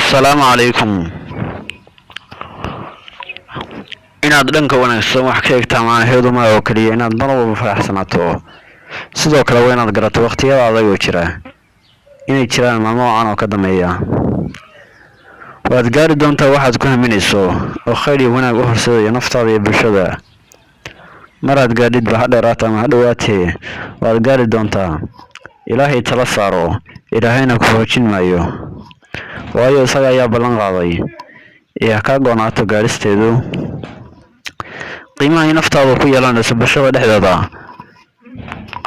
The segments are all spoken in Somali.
السلام عليكم. inaad dhanka wanaagsan wax ka eegtaa macnaheedu ma oo kaliya inaad mar walba faraxsanaato sidoo kale waa inaad garato waqtiyada adag oo jira inay jiraan maalmo aan oo ka dameeya waad gaari doontaa waxaad ku haminayso oo khayr iyo wanaag u horseedaya naftaada iyo bulshada maraad gaadhid ba dheeraata ama dhawaatee waad gaari doontaa ilaahay tala saaro ilaahayna ku hoojin maayo waayo isaga ayaa ballan qaaday ee ka go'naato gaaristeedu qiimaha naftaada ku yeelanaysa bulshada dhexdeeda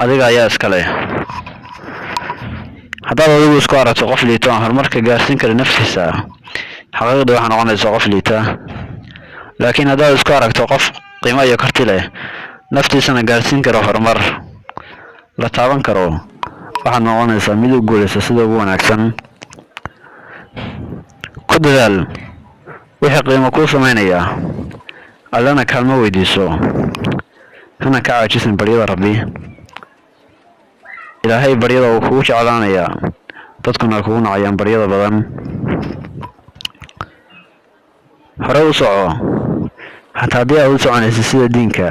adiga ayaa iska leh haddaad adigu isku aragto qof liito aan horumarka gaarsiin karin naftiisa xaqiiqda waxaa noqonaysa qof liita laakiin haddaad isku aragto qof qiimo iyo karti leh naftiisana gaarsiin karo horumar la taaban karo waxaad noqonaysaa mid u guuleysa sida ugu wanaagsan ku dadaal wixii qiimo kuu sameynaya allana kaalmo weydiiso hana ka caajisin baryada rabbi ilaahay baryada uu kugu jeclaanaya dadkuna kugu nacayaan baryada badan hore u soco xataa haddii aad u soconaysa sida diinka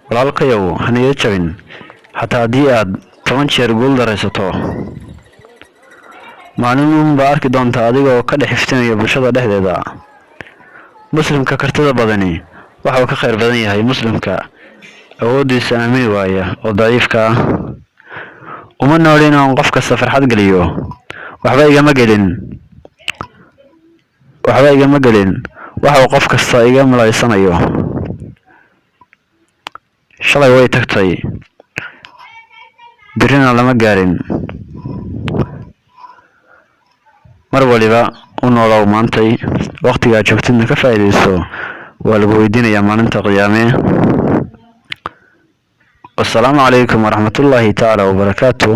walaalkayow haniga jabin xataa haddii aad 10 jeer guul daraysato maalin baa arki doontaa adigoo ka dhex iftiinaya bulshada dhexdeeda muslimka kartida badani waxa uu ka khayr badan yahay muslimka awoodiisa aamini waaya oo daciifka ah uma noolin oo qof kasta farxad geliyo waxba igama gelin waxa uu qof kasta iga malaysanayo shalay way tagtay birina lama gaarin mar waliba u noolow maantay waqtiga joogtidna ka faa'iideyso waa lagu weydiinayaa maalinta qiyaame والسلام عليكم ورحمة الله تعالى وبركاته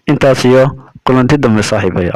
انتاسيو كلنتي دم صاحبيا